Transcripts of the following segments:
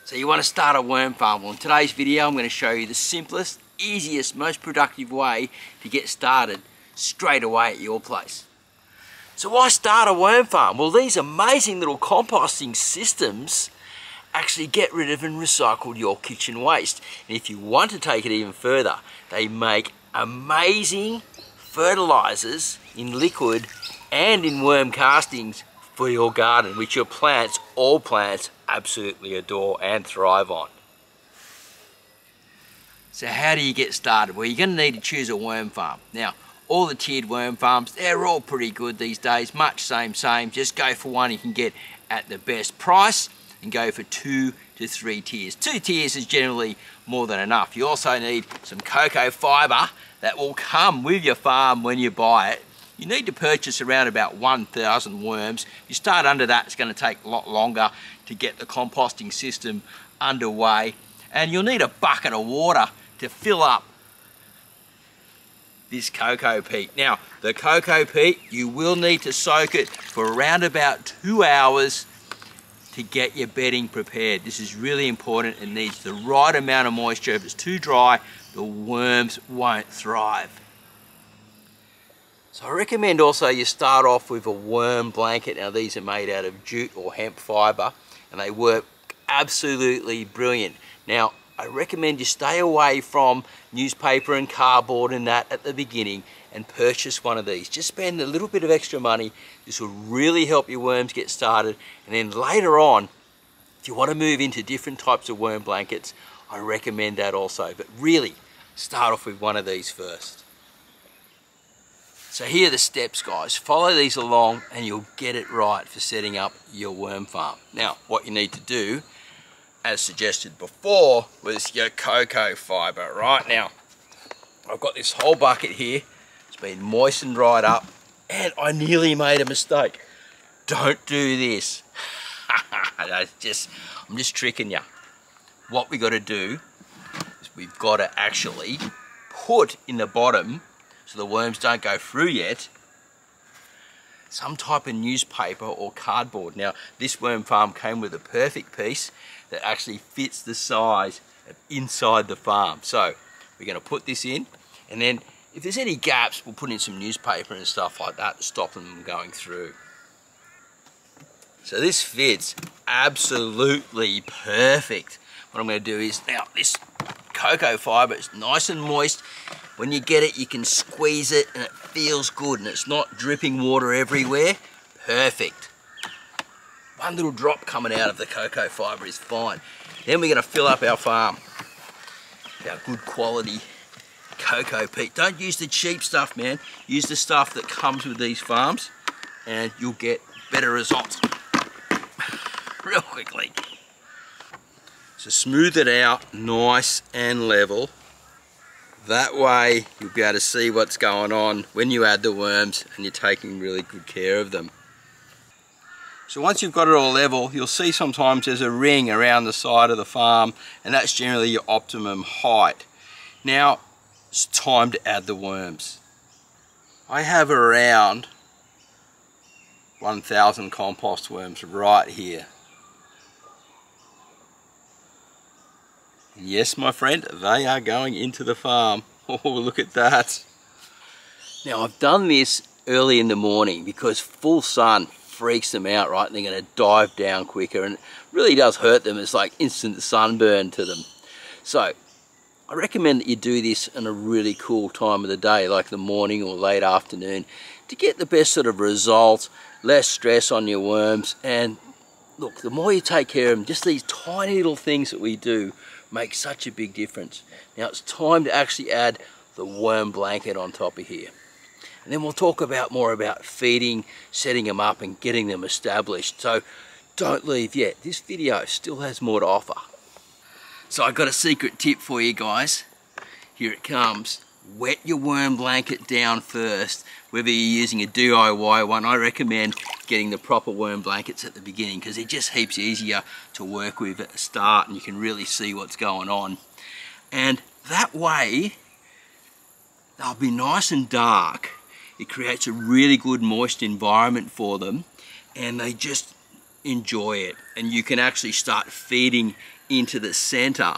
So you want to start a worm farm. Well, in today's video I'm going to show you the simplest, easiest, most productive way to get started straight away at your place. So why start a worm farm? Well, these amazing little composting systems actually get rid of and recycle your kitchen waste. And if you want to take it even further, they make amazing fertilizers in liquid and in worm castings for your garden, which your plants, all plants, absolutely adore and thrive on. So how do you get started? Well, you're going to need to choose a worm farm. Now, all the tiered worm farms, they're all pretty good these days, much same. Just go for one you can get at the best price and go for 2 to 3 tiers. 2 tiers is generally more than enough. You also need some cocoa fibre that will come with your farm when you buy it. You need to purchase around about 1,000 worms. If you start under that, it's going to take a lot longer to get the composting system underway. And you'll need a bucket of water to fill up this cocoa peat. Now, the cocoa peat, you will need to soak it for around about 2 hours to get your bedding prepared. This is really important. It needs the right amount of moisture. If it's too dry, the worms won't thrive. So I recommend also you start off with a worm blanket. Now these are made out of jute or hemp fibre and they work absolutely brilliant. Now I recommend you stay away from newspaper and cardboard and that at the beginning and purchase one of these. Just spend a little bit of extra money. This will really help your worms get started, and then later on, if you want to move into different types of worm blankets, I recommend that also. But really, start off with one of these first. So here are the steps, guys. Follow these along and you'll get it right for setting up your worm farm. Now, what you need to do, as suggested before, was your cocoa fibre. Right now, I've got this whole bucket here. It's been moistened right up and I nearly made a mistake. Don't do this. I'm just tricking you. What we got to do is we've got to actually put in the bottom, so the worms don't go through yet, some type of newspaper or cardboard. Now, this worm farm came with a perfect piece that actually fits the size of inside the farm. So we're going to put this in, and then if there's any gaps, we'll put in some newspaper and stuff like that to stop them from going through. So this fits absolutely perfect. What I'm going to do is, now this cocoa fibre is nice and moist. When you get it, you can squeeze it and it feels good and it's not dripping water everywhere. Perfect. One little drop coming out of the cocoa fibre is fine. Then we're going to fill up our farm. Our good quality cocoa peat. Don't use the cheap stuff, man. Use the stuff that comes with these farms and you'll get better results real quickly. So smooth it out nice and level. That way you'll be able to see what's going on when you add the worms and you're taking really good care of them. So once you've got it all level, you'll see sometimes there's a ring around the side of the farm, and that's generally your optimum height. Now it's time to add the worms. I have around 1,000 compost worms right here. Yes, my friend, they are going into the farm. Oh, look at that. Now, I've done this early in the morning because full sun freaks them out, right? And they're going to dive down quicker and it really does hurt them. It's like instant sunburn to them. So, I recommend that you do this in a really cool time of the day, like the morning or late afternoon, to get the best sort of results, less stress on your worms. And look, the more you take care of them, just these tiny little things that we do make such a big difference. Now it's time to actually add the worm blanket on top of here. And then we'll talk more about feeding, setting them up and getting them established. So don't leave yet. This video still has more to offer. So I've got a secret tip for you guys. Here it comes. Wet your worm blanket down first. Whether you're using a DIY one, I recommend getting the proper worm blankets at the beginning because it just heaps easier to work with at the start and you can really see what's going on. And that way, they'll be nice and dark. It creates a really good moist environment for them and they just enjoy it, and you can actually start feeding into the center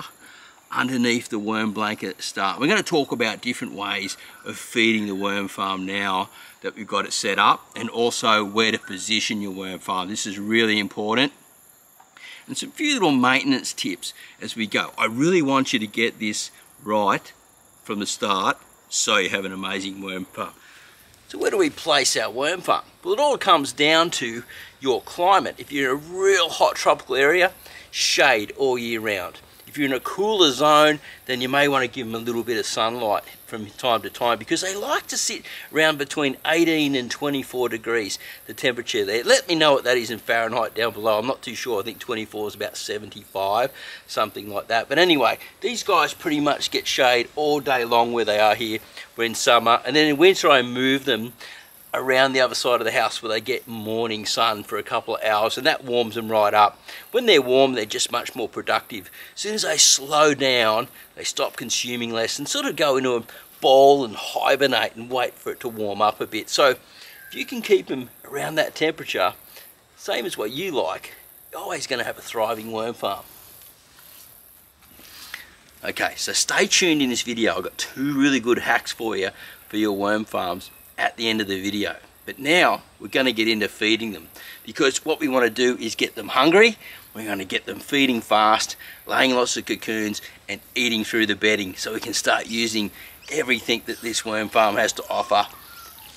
underneath the worm blanket at the start. We're going to talk about different ways of feeding the worm farm now that we've got it set up, and also where to position your worm farm. This is really important. And some few little maintenance tips as we go. I really want you to get this right from the start so you have an amazing worm farm. So where do we place our worm farm? Well, it all comes down to your climate. If you're in a real hot tropical area, shade all year round. If you're in a cooler zone, then you may want to give them a little bit of sunlight from time to time, because they like to sit around between 18 and 24 degrees, the temperature there. Let me know what that is in Fahrenheit down below. I'm not too sure. I think 24 is about 75, something like that. But anyway, these guys pretty much get shade all day long where they are here. We're in summer, and then in winter I move them around the other side of the house where they get morning sun for a couple of hours, and that warms them right up. When they're warm, they're just much more productive. As soon as they slow down, they stop consuming less and sort of go into a ball and hibernate and wait for it to warm up a bit. So if you can keep them around that temperature, same as what you like, you're always going to have a thriving worm farm. Okay, so stay tuned in this video. I've got 2 really good hacks for you for your worm farms at the end of the video. But now we're going to get into feeding them, because what we want to do is get them hungry. We're going to get them feeding fast, laying lots of cocoons and eating through the bedding, so we can start using everything that this worm farm has to offer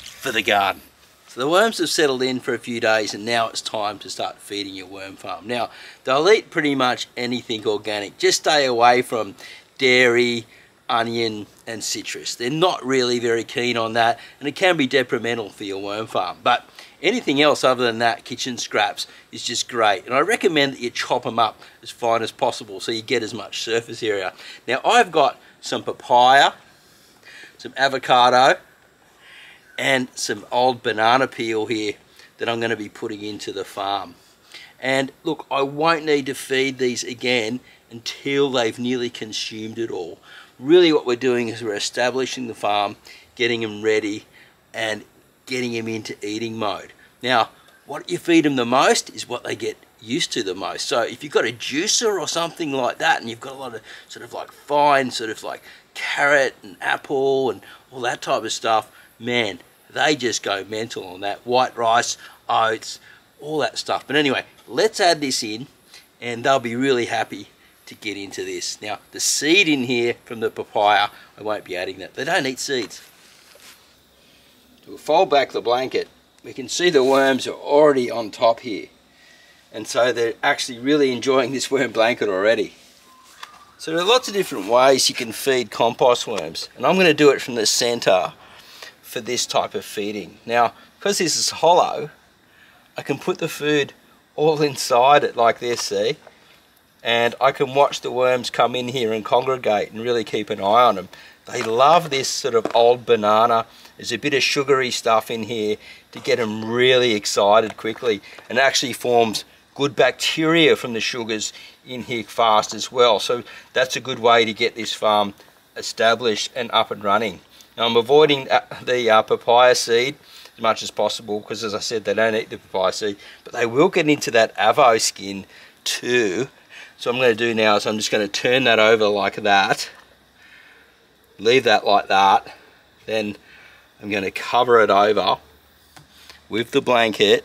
for the garden. So the worms have settled in for a few days, and now it's time to start feeding your worm farm. Now they'll eat pretty much anything organic. Just stay away from dairy, onion and citrus. They're not really very keen on that, and it can be detrimental for your worm farm. But anything else other than that, kitchen scraps, is just great. And I recommend that you chop them up as fine as possible so you get as much surface area. Now I've got some papaya, some avocado and some old banana peel here that I'm going to be putting into the farm. And look, I won't need to feed these again until they've nearly consumed it all. Really what we're doing is we're establishing the farm, getting them ready and getting them into eating mode. Now what you feed them the most is what they get used to the most. So if you've got a juicer or something like that, and you've got a lot of sort of like fine sort of like carrot and apple and all that type of stuff, man, they just go mental on that. White rice, oats, all that stuff. But anyway, let's add this in and they'll be really happy to get into this. Now the seed in here from the papaya, I won't be adding that. They don't eat seeds. We'll fold back the blanket. We can see the worms are already on top here, and so they're actually really enjoying this worm blanket already. So there are lots of different ways you can feed compost worms, and I'm going to do it from the center for this type of feeding. Now because this is hollow, I can put the food all inside it like this, see? And I can watch the worms come in here and congregate and really keep an eye on them. They love this sort of old banana. There's a bit of sugary stuff in here to get them really excited quickly, and actually forms good bacteria from the sugars in here fast as well. So that's a good way to get this farm established and up and running. Now I'm avoiding the papaya seed as much as possible, because as I said, they don't eat the papaya seed, but they will get into that avo skin too. So what I'm going to do now is I'm just going to turn that over like that, leave that like that, then I'm going to cover it over with the blanket,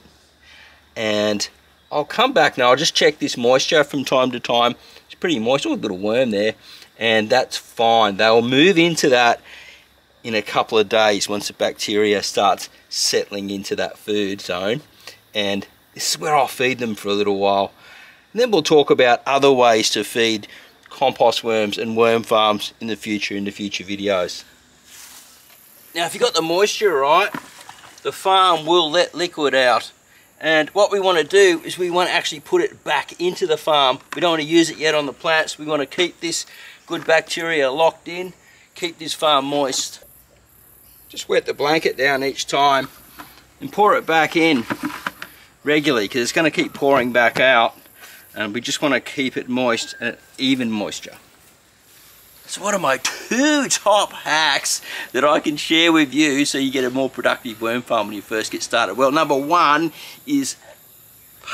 and I'll come back now. I'll just check this moisture from time to time. It's pretty moist. Oh, a little worm there, and that's fine. They'll move into that in a couple of days once the bacteria starts settling into that food zone, and this is where I'll feed them for a little while. And then we'll talk about other ways to feed compost worms and worm farms in the future videos. Now if you've got the moisture right, the farm will let liquid out, and what we want to do is we want to actually put it back into the farm. We don't want to use it yet on the plants. We want to keep this good bacteria locked in, keep this farm moist. Just wet the blanket down each time and pour it back in regularly, because it's going to keep pouring back out. And we just want to keep it moist and even moisture. So what are my 2 top hacks that I can share with you so you get a more productive worm farm when you first get started? Well, number 1 is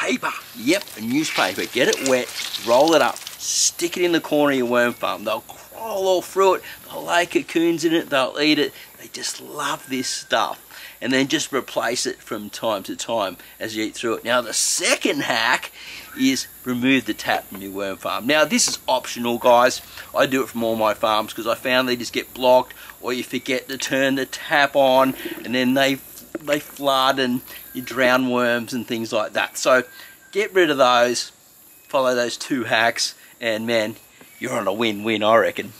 paper. Yep, a newspaper. Get it wet, roll it up, stick it in the corner of your worm farm. They'll crawl all through it, they'll lay cocoons in it, they'll eat it. They just love this stuff. And then just replace it from time to time as you eat through it. Now the second hack is remove the tap from your worm farm. Now this is optional, guys. I do it from all my farms because I found they just get blocked, or you forget to turn the tap on and then they flood and you drown worms and things like that. So get rid of those, follow those 2 hacks, and man, you're on a win-win, I reckon.